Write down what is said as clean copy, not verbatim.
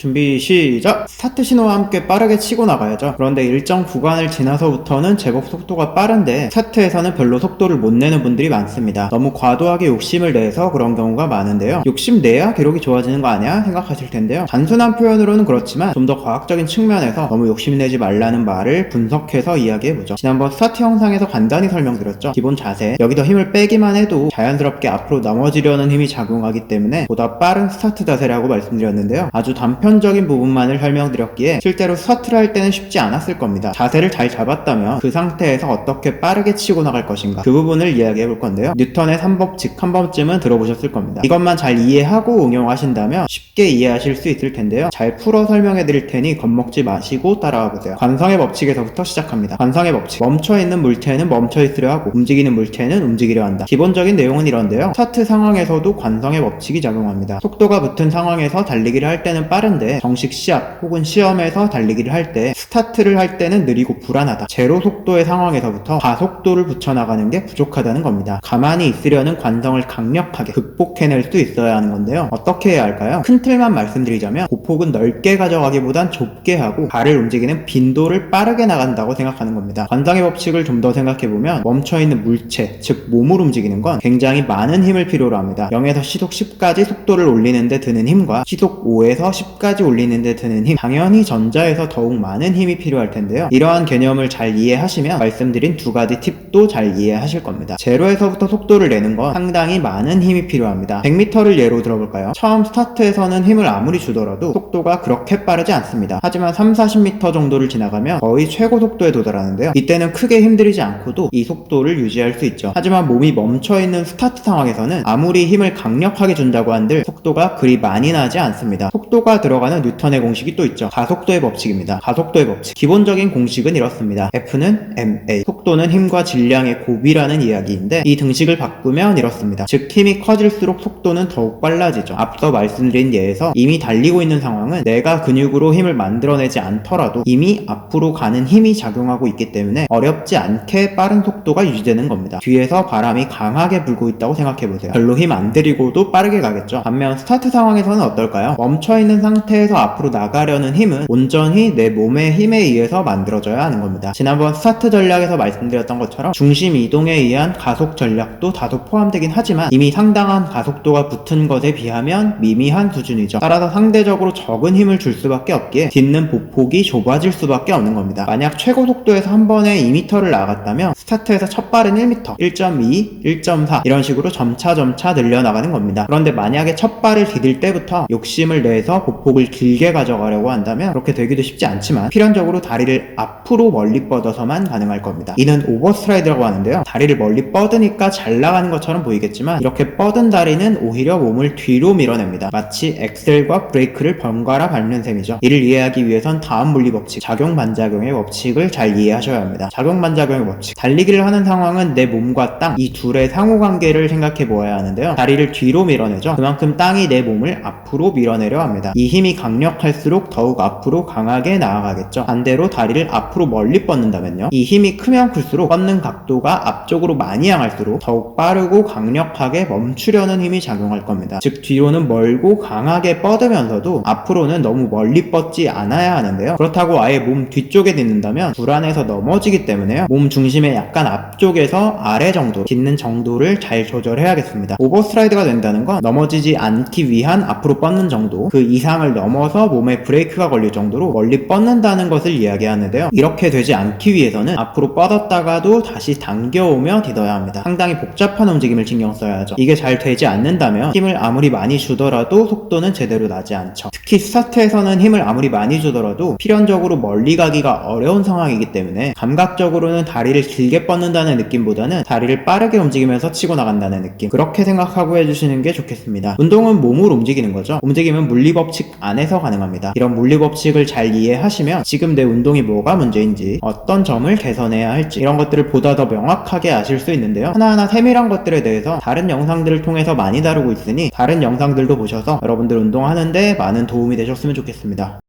준비 시작! 스타트 신호와 함께 빠르게 치고 나가야죠. 그런데 일정 구간을 지나서부터는 제법 속도가 빠른데 스타트에서는 별로 속도를 못 내는 분들이 많습니다. 너무 과도하게 욕심을 내서 그런 경우가 많은데요. 욕심내야 기록이 좋아지는 거 아니야? 생각하실 텐데요. 단순한 표현으로는 그렇지만 좀 더 과학적인 측면에서 너무 욕심내지 말라는 말을 분석해서 이야기해보죠. 지난번 스타트 영상에서 간단히 설명드렸죠. 기본 자세, 여기서 힘을 빼기만 해도 자연스럽게 앞으로 넘어지려는 힘이 작용하기 때문에 보다 빠른 스타트 자세라고 말씀드렸는데요. 아주 단편적인 부분만을 설명드렸기에 실제로 스타트를 할 때는 쉽지 않았을 겁니다. 자세를 잘 잡았다면 그 상태에서 어떻게 빠르게 치고 나갈 것인가, 그 부분을 이야기해 볼 건데요. 뉴턴의 3법칙 한 번쯤은 들어보셨을 겁니다. 이것만 잘 이해하고 응용하신다면 쉽게 이해하실 수 있을 텐데요. 잘 풀어 설명해 드릴 테니 겁먹지 마시고 따라와 보세요. 관성의 법칙에서부터 시작합니다. 관성의 법칙, 멈춰있는 물체는 멈춰있으려 하고 움직이는 물체는 움직이려 한다. 기본적인 내용은 이런데요. 스타트 상황에서도 관성의 법칙이 작용합니다. 속도가 붙은 상황에서 달리기를 할 때는 빠른데 정식 시합 혹은 시험에서 달리기를 할 때 스타트를 할 때는 느리고 불안하다. 제로 속도의 상황에서부터 가속도를 붙여나가는 게 부족하다는 겁니다. 가만히 있으려는 관성을 강력하게 극복해낼 수 있어야 하는 건데요. 어떻게 해야 할까요? 큰 틀만 말씀드리자면 보폭은 넓게 가져가기보단 좁게 하고 발을 움직이는 빈도를 빠르게 나간다고 생각하는 겁니다. 관성의 법칙을 좀 더 생각해보면 멈춰있는 물체, 즉 몸을 움직이는 건 굉장히 많은 힘을 필요로 합니다. 0에서 시속 10까지 속도를 올리는데 드는 힘과 시속 5에서 10까지 올리는데 드는 힘, 당연히 전자에서 더욱 많은 힘이 필요할 텐데요. 이러한 개념을 잘 이해하시면 말씀드린 두 가지 팁도 잘 이해하실 겁니다. 제로에서부터 속도를 내는 건 상당히 많은 힘이 필요합니다. 100m를 예로 들어볼까요? 처음 스타트에서는 힘을 아무리 주더라도 속도가 그렇게 빠르지 않습니다. 하지만 30-40m 정도를 지나가면 거의 최고 속도에 도달하는데요. 이때는 크게 힘들이지 않고도 이 속도를 유지할 수 있죠. 하지만 몸이 멈춰있는 스타트 상황에서는 아무리 힘을 강력하게 준다고 한들 속도가 그리 많이 나지 않습니다. 속도가 들어가는 뉴턴의 공식이 또 있죠. 가속도의 법칙입니다. 가속도의 법칙, 기본적인 공식은 이렇습니다. F는 ma, 속도는 힘과 질량의 곱이라는 이야기인데 이 등식을 바꾸면 이렇습니다. 즉 힘이 커질수록 속도는 더욱 빨라지죠. 앞서 말씀드린 예에서 이미 달리고 있는 상황은 내가 근육으로 힘을 만들어내지 않더라도 이미 앞으로 가는 힘이 작용하고 있기 때문에 어렵지 않게 빠른 속도가 유지되는 겁니다. 뒤에서 바람이 강하게 불고 있다고 생각해보세요. 별로 힘 안 들이고도 빠르게 가겠죠. 반면 스타트 상황에서는 어떨까요? 멈춰있는 상태에서 앞으로 나가려는 힘은 온전히 내 몸의 힘에 의해서 만들어져야 하는 겁니다. 지난번 스타트 전략에서 말씀드렸던 것처럼 중심 이동에 의한 가속 전략도 다소 포함되긴 하지만 이미 상당한 가속도가 붙은 것에 비하면 미미한 수준이죠. 따라서 상대적으로 적은 힘을 줄 수밖에 없기에 딛는 보폭이 좁아질 수밖에 없는 겁니다. 만약 최고 속도에서 한 번에 2m를 나갔다면 스타트에서 첫 발은 1m, 1.2, 1.4 이런 식으로 점차 늘려나가는 겁니다. 그런데 만약에 첫 발을 디딜 때부터 욕심을 내서 보폭을 길게 가져가려고 한다면 그렇게 되기도 쉽지 않지만 필연적으로 다리를 앞으로 멀리 뻗어서만 가능할 겁니다. 이는 오버스트라이드라고 하는데요. 다리를 멀리 뻗으니까 잘 나가는 것처럼 보이겠지만 이렇게 뻗은 다리는 오히려 몸을 뒤로 밀어냅니다. 마치 엑셀과 브레이크를 번갈아 밟는 셈이죠. 이를 이해하기 위해선 다음 물리법칙, 작용반작용의 법칙을 잘 이해하셔야 합니다. 작용반작용의 법칙, 달리기를 하는 상황은 내 몸과 땅, 이 둘의 상호관계를 생각해 보아야 하는데요. 다리를 뒤로 밀어내죠. 그만큼 땅이 내 몸을 앞으로 밀어내려 합니다. 이 힘이 강력할수록 더욱 앞으로 강하게 나아가겠죠. 반대로 다리를 앞으로 멀리 뻗는다면요. 이 힘이 크면 클수록 뻗는 각도가 앞쪽으로 많이 향할수록 더욱 빠르고 강력하게 멈추려는 힘이 작용할 겁니다. 즉 뒤로는 멀고 강하게 뻗으면서도 앞으로는 너무 멀리 뻗지 않아야 하는데요. 그렇다고 아예 몸 뒤쪽에 딛는다면 불안해서 넘어지기 때문에요. 몸 중심의 약간 앞쪽에서 아래 정도 딛는 정도를 잘 조절해야겠습니다. 오버스트라이드가 된다는 건 넘어지지 않기 위한 앞으로 뻗는 정도, 그 이상을 넘어서 몸에 브레이크가 걸릴 정도로 멀리 뻗는다는 것을 이야기하는데요. 이렇게 되지 않기 위해서는 앞으로 뻗었다가도 다시 당겨오며 디뎌야 합니다. 상당히 복잡한 움직임을 신경 써야 하죠. 이게 잘 되지 않는다면 힘을 아무리 많이 주더라도 속도는 제대로 나지 않죠. 특히 스타트에서는 힘을 아무리 많이 주더라도 필연적으로 멀리 가기가 어려운 상황이기 때문에 감각적으로는 다리를 길게 뻗는다는 느낌보다는 다리를 빠르게 움직이면서 치고 나간다는 느낌, 그렇게 생각하고 해주시는 게 좋겠습니다. 운동은 몸을 움직이는 거죠. 움직임은 물리법칙 안에서 가능합니다. 이런 물리법칙을 잘 이해하시면 지금 내 운동이 뭐가 문제인지, 어떤 점을 개선해야 할지 이런 것들을 보다 더 명확하게 아실 수 있는데요. 하나하나 세밀한 것들에 대해서 다른 영상들을 통해서 많이 다루고 있으니 다른 영상들도 보셔서 여러분들 운동하는데 많은 도움이 되셨으면 좋겠습니다.